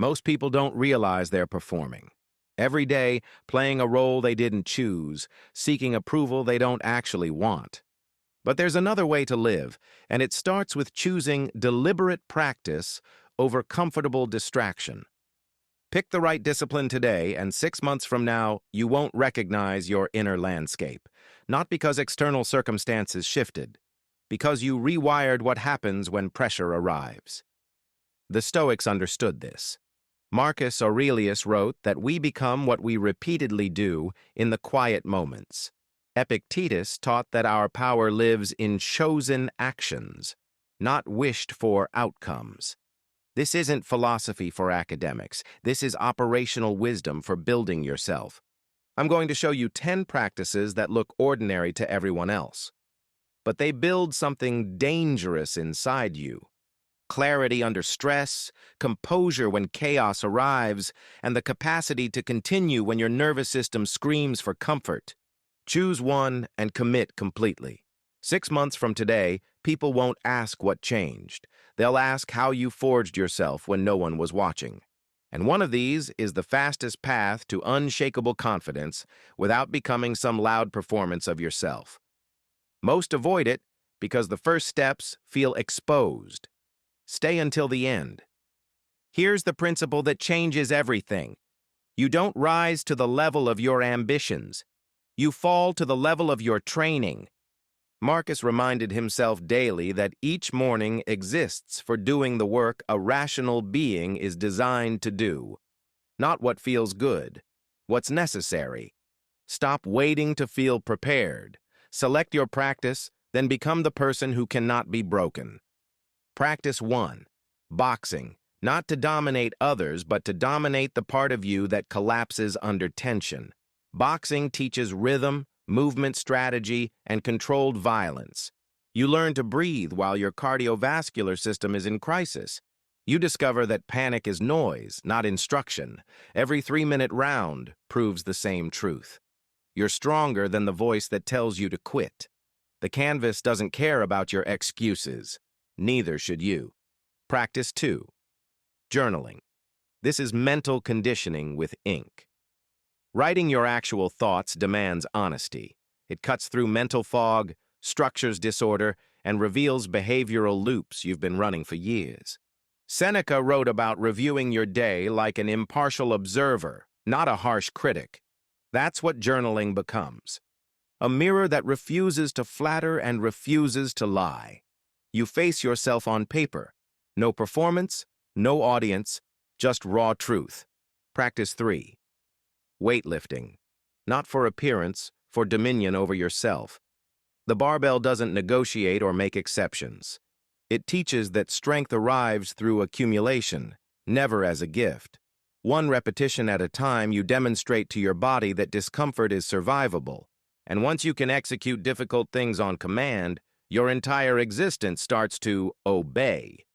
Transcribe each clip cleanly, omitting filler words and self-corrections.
Most people don't realize they're performing. Every day, playing a role they didn't choose, seeking approval they don't actually want. But there's another way to live, and it starts with choosing deliberate practice over comfortable distraction. Pick the right discipline today, and 6 months from now, you won't recognize your inner landscape. Not because external circumstances shifted, because you rewired what happens when pressure arrives. The Stoics understood this. Marcus Aurelius wrote that we become what we repeatedly do in the quiet moments. Epictetus taught that our power lives in chosen actions, not wished-for outcomes. This isn't philosophy for academics. This is operational wisdom for building yourself. I'm going to show you 10 practices that look ordinary to everyone else. But they build something dangerous inside you. Clarity under stress, composure when chaos arrives, and the capacity to continue when your nervous system screams for comfort. Choose one and commit completely. 6 months from today, people won't ask what changed. They'll ask how you forged yourself when no one was watching. And one of these is the fastest path to unshakable confidence without becoming some loud performance of yourself. Most avoid it because the first steps feel exposed. Stay until the end. Here's the principle that changes everything. You don't rise to the level of your ambitions. You fall to the level of your training. Marcus reminded himself daily that each morning exists for doing the work a rational being is designed to do. Not what feels good, what's necessary. Stop waiting to feel prepared. Select your practice, then become the person who cannot be broken. Practice 1. Boxing, not to dominate others, but to dominate the part of you that collapses under tension. Boxing teaches rhythm, movement strategy, and controlled violence. You learn to breathe while your cardiovascular system is in crisis. You discover that panic is noise, not instruction. Every 3-minute round proves the same truth. You're stronger than the voice that tells you to quit. The canvas doesn't care about your excuses. Neither should you. Practice 2. Journaling. This is mental conditioning with ink. Writing your actual thoughts demands honesty. It cuts through mental fog, structures disorder, and reveals behavioral loops you've been running for years. Seneca wrote about reviewing your day like an impartial observer, not a harsh critic. That's what journaling becomes. A mirror that refuses to flatter and refuses to lie. You face yourself on paper. No performance, no audience, just raw truth. Practice 3. Weightlifting. Not for appearance, for dominion over yourself. The barbell doesn't negotiate or make exceptions. It teaches that strength arrives through accumulation, never as a gift. One repetition at a time, you demonstrate to your body that discomfort is survivable. And once you can execute difficult things on command, your entire existence starts to obey.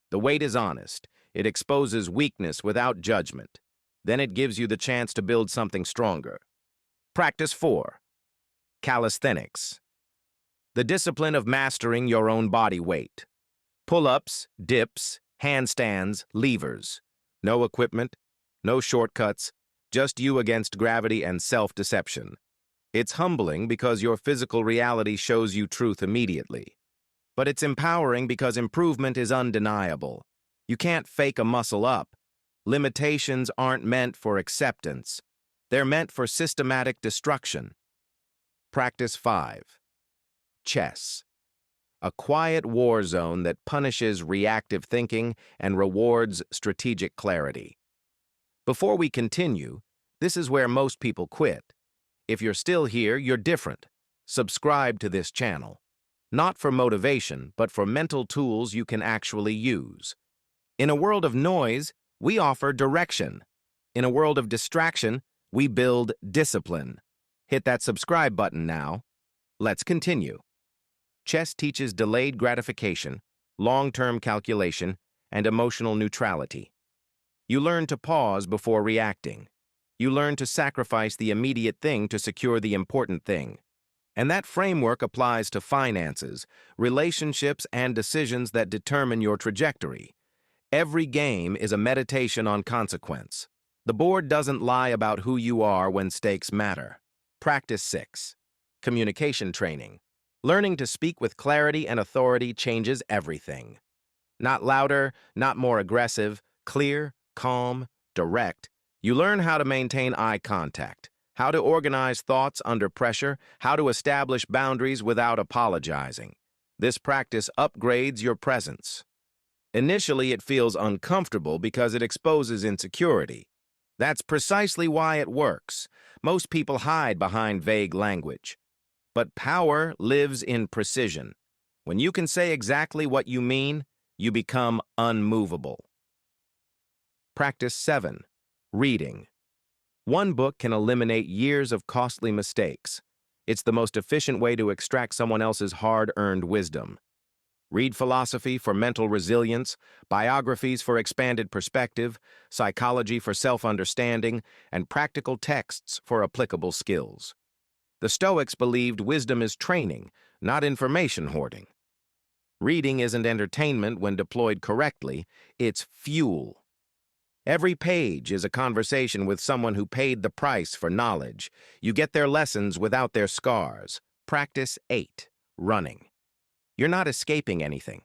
The weight is honest. It exposes weakness without judgment. Then it gives you the chance to build something stronger. Practice 4. Calisthenics. The discipline of mastering your own body weight. Pull-ups, dips, handstands, levers. No equipment, no shortcuts, just you against gravity and self-deception. It's humbling because your physical reality shows you truth immediately. But it's empowering because improvement is undeniable. You can't fake a muscle up. Limitations aren't meant for acceptance. They're meant for systematic destruction. Practice 5. Chess. A quiet war zone that punishes reactive thinking and rewards strategic clarity. Before we continue, this is where most people quit. If you're still here, you're different. Subscribe to this channel. Not for motivation, but for mental tools you can actually use. In a world of noise, we offer direction. In a world of distraction, we build discipline. Hit that subscribe button now. Let's continue. Chess teaches delayed gratification, long-term calculation, and emotional neutrality. You learn to pause before reacting. You learn to sacrifice the immediate thing to secure the important thing. And that framework applies to finances, relationships, and decisions that determine your trajectory. Every game is a meditation on consequence. The board doesn't lie about who you are when stakes matter. Practice 6. Communication training. Learning to speak with clarity and authority changes everything. Not louder, not more aggressive, clear, calm, direct. You learn how to maintain eye contact, how to organize thoughts under pressure, how to establish boundaries without apologizing. This practice upgrades your presence. Initially, it feels uncomfortable because it exposes insecurity. That's precisely why it works. Most people hide behind vague language. But power lives in precision. When you can say exactly what you mean, you become unmovable. Practice 7. Reading. One book can eliminate years of costly mistakes. It's the most efficient way to extract someone else's hard-earned wisdom. Read philosophy for mental resilience, biographies for expanded perspective, psychology for self-understanding, and practical texts for applicable skills. The Stoics believed wisdom is training, not information hoarding. Reading isn't entertainment when deployed correctly, it's fuel. Every page is a conversation with someone who paid the price for knowledge. You get their lessons without their scars. Practice 8. Running. You're not escaping anything.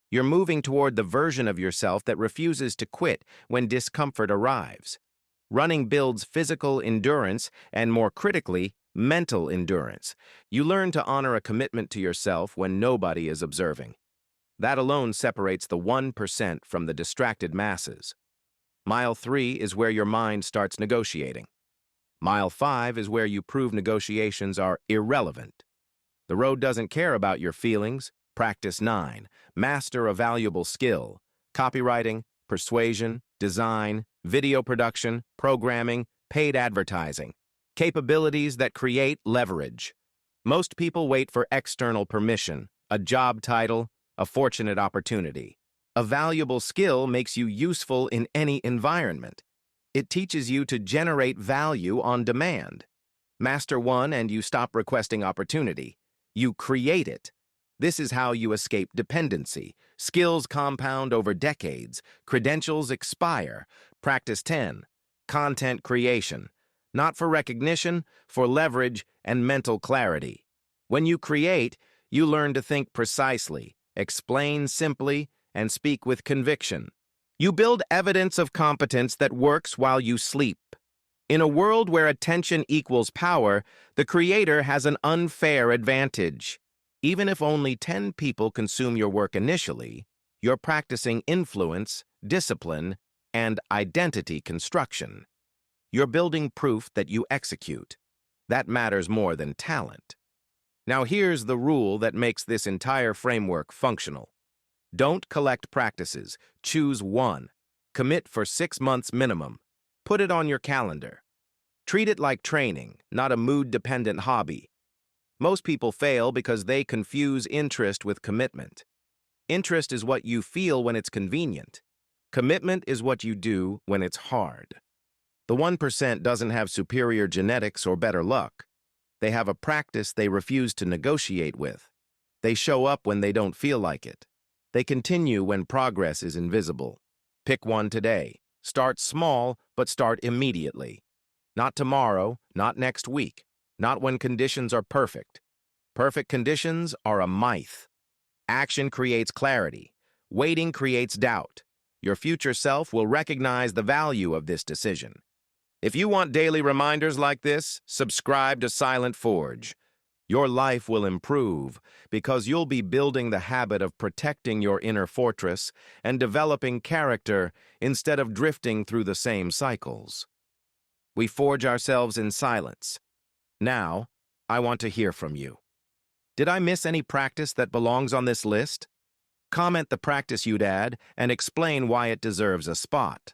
You're moving toward the version of yourself that refuses to quit when discomfort arrives. Running builds physical endurance and, more critically, mental endurance. You learn to honor a commitment to yourself when nobody is observing. That alone separates the 1% from the distracted masses. Mile 3 is where your mind starts negotiating. Mile 5 is where you prove negotiations are irrelevant. The road doesn't care about your feelings. Practice 9. Master a valuable skill. Copywriting, persuasion, design, video production, programming, paid advertising. Capabilities that create leverage. Most people wait for external permission, a job title, a fortunate opportunity. A valuable skill makes you useful in any environment. It teaches you to generate value on demand. Master one and you stop requesting opportunity. You create it. This is how you escape dependency. Skills compound over decades. Credentials expire. Practice 10. Content creation. Not for recognition, for leverage and mental clarity. When you create, you learn to think precisely, explain simply, and speak with conviction. You build evidence of competence that works while you sleep. In a world where attention equals power, the creator has an unfair advantage. Even if only 10 people consume your work initially, you're practicing influence, discipline, and identity construction. You're building proof that you execute. That matters more than talent. Now here's the rule that makes this entire framework functional. Don't collect practices. Choose one. Commit for 6 months minimum. Put it on your calendar. Treat it like training, not a mood-dependent hobby. Most people fail because they confuse interest with commitment. Interest is what you feel when it's convenient. Commitment is what you do when it's hard. The 1% doesn't have superior genetics or better luck. They have a practice they refuse to negotiate with. They show up when they don't feel like it. They continue when progress is invisible. Pick one today. Start small, but start immediately. Not tomorrow, not next week, not when conditions are perfect. Perfect conditions are a myth. Action creates clarity. Waiting creates doubt. Your future self will recognize the value of this decision. If you want daily reminders like this, subscribe to Silent Forge. Your life will improve because you'll be building the habit of protecting your inner fortress and developing character instead of drifting through the same cycles. We forge ourselves in silence. Now, I want to hear from you. Did I miss any practice that belongs on this list? Comment the practice you'd add and explain why it deserves a spot.